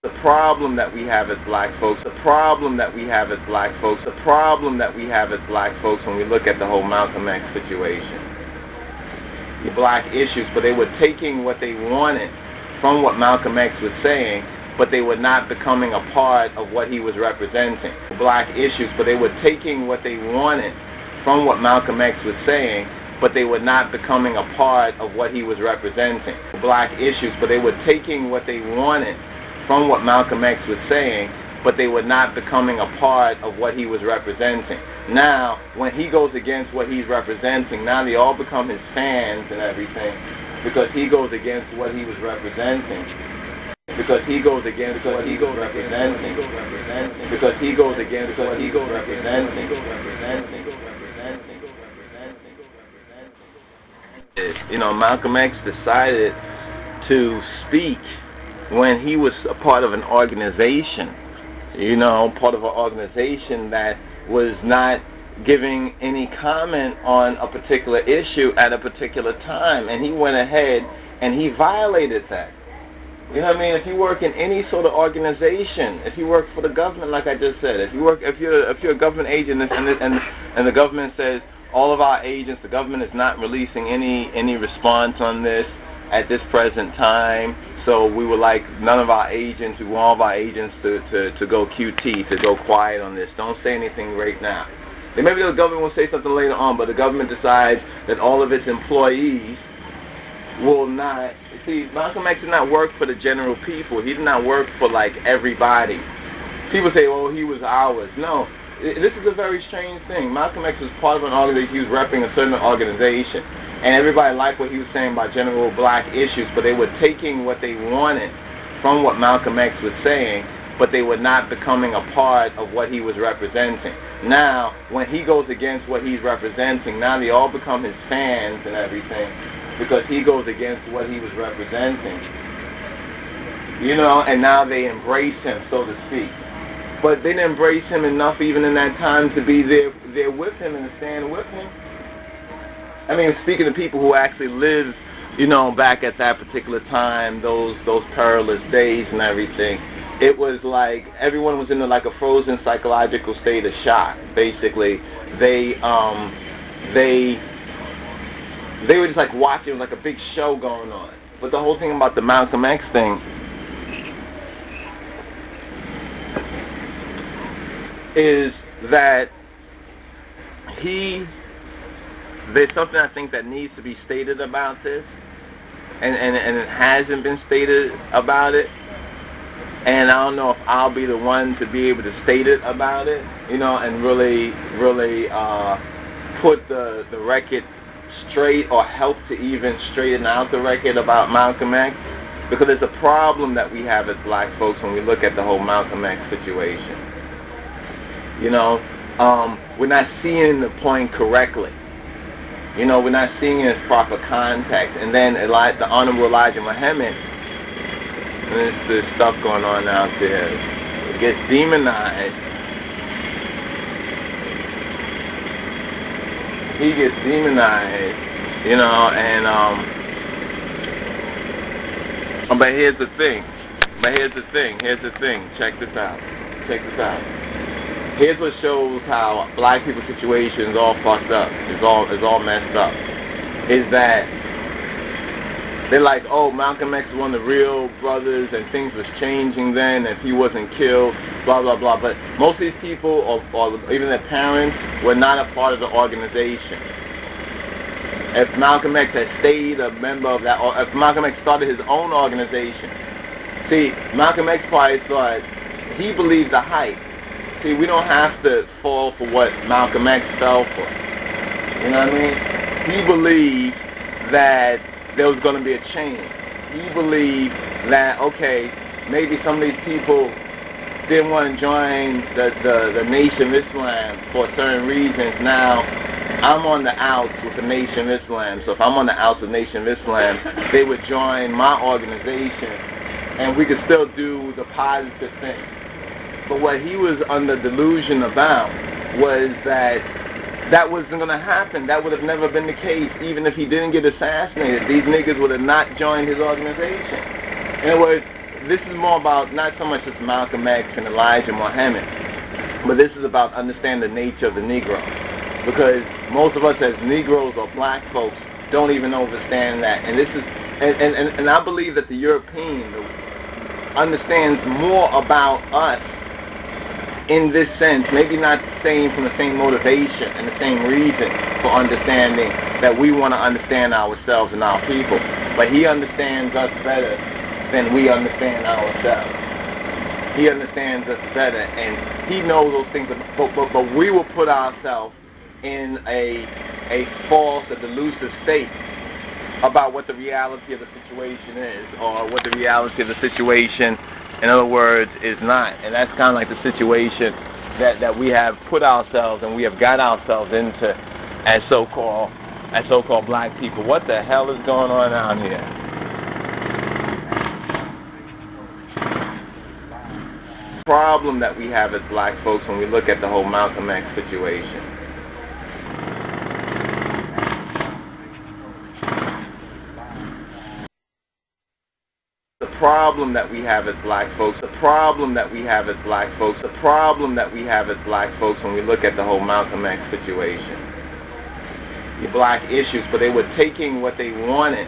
The problem that we have as black folks, the problem that we have as black folks, the problem that we have as black folks when we look at the whole Malcolm X situation. Black issues, but they were taking what they wanted from what Malcolm X was saying, but they were not becoming a part of what he was representing. Black issues, but they were taking what they wanted from what Malcolm X was saying, but they were not becoming a part of what he was representing. Black issues, but they were taking what they wanted from what Malcolm X was saying, but they were not becoming a part of what he was representing. Now, when he goes against what he's representing, now they all become his fans and everything, because he goes against what he was representing. Because he goes against what he was representing. Because he goes against what he was representing. You know, Malcolm X decided to speak when he was a part of an organization, you know, part of an organization that was not giving any comment on a particular issue at a particular time, and he went ahead and he violated that. You know what I mean? If you work in any sort of organization, if you work for the government, like I just said, if you're a government agent and the government says all of our agents, the government is not releasing any response on this at this present time. So we would like none of our agents, we want all of our agents to go QT, to go quiet on this. Don't say anything right now. Then maybe the government will say something later on, but the government decides that all of its employees will not. See, Malcolm X did not work for the general people. He did not work for, like, everybody. People say, oh, he was ours. No, this is a very strange thing. Malcolm X was part of an organization. He was repping a certain organization. And everybody liked what he was saying about general black issues, but they were taking what they wanted from what Malcolm X was saying, but they were not becoming a part of what he was representing. Now, when he goes against what he's representing, now they all become his fans and everything, because he goes against what he was representing. You know, and now they embrace him, so to speak. But they didn't embrace him enough even in that time to be there with him and to stand with him. I mean, speaking of people who actually lived, you know, back at that particular time, those perilous days and everything, it was like everyone was in like a frozen psychological state of shock. Basically, they were just like watching like a big show going on. But the whole thing about the Malcolm X thing is that there's something I think that needs to be stated about this, and it hasn't been stated about it, and I don't know if I'll be the one to be able to state it about it, you know, and really put the record straight, or help to even straighten out the record about Malcolm X, because it's a problem that we have as black folks when we look at the whole Malcolm X situation. You know, we're not seeing the point correctly. You know, we're not seeing it in proper context. And then the Honorable Elijah Muhammad, there's stuff going on out there, it gets demonized. He gets demonized, you know, and but here's the thing. Check this out. Here's what shows how black people's situation is all fucked up. It's all messed up. Is that they're like, oh, Malcolm X was one of the real brothers, and things was changing then, if he wasn't killed, blah blah blah. But most of these people, or even their parents, were not a part of the organization. If Malcolm X had stayed a member of that, or if Malcolm X started his own organization, see, Malcolm X probably thought he believed the hype. See, we don't have to fall for what Malcolm X fell for. You know what I mean? He believed that there was going to be a change. He believed that, okay, maybe some of these people didn't want to join the Nation of Islam for certain reasons. Now, I'm on the outs with the Nation of Islam. So if I'm on the outs with the Nation of Islam, they would join my organization, and we could still do the positive thing. But what he was under delusion about was that wasn't going to happen. That would have never been the case. Even if he didn't get assassinated, these niggas would have not joined his organization. In other words, this is more about not so much as Malcolm X and Elijah Muhammad, but this is about understanding the nature of the Negro. Because most of us as Negroes or black folks don't even understand that. And this is, and I believe that the European understands more about us in this sense, maybe not saying from the same motivation and the same reason for understanding that we want to understand ourselves and our people, but he understands us better than we understand ourselves. He understands us better, and he knows those things, but we will put ourselves in a false, a delusive state about what the reality of the situation is, or what the reality of the situation, in other words, is not. And that's kind of like the situation that we have put ourselves and we have got ourselves into as so-called black people. What the hell is going on out here? The problem that we have as black folks when we look at the whole Malcolm X situation. The problem that we have as black folks, the problem that we have as black folks, the problem that we have as black folks when we look at the whole Malcolm X situation. The black issues, but they were taking what they wanted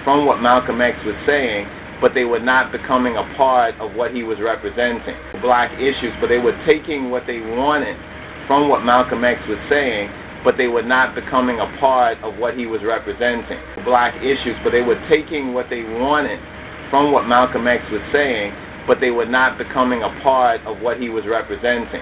from what Malcolm X was saying, but they were not becoming a part of what he was representing. The black issues, but they were taking what they wanted from what Malcolm X was saying, but they were not becoming a part of what he was representing. The black issues, but they were taking what they wanted from what Malcolm X was saying, but they were not becoming a part of what he was representing.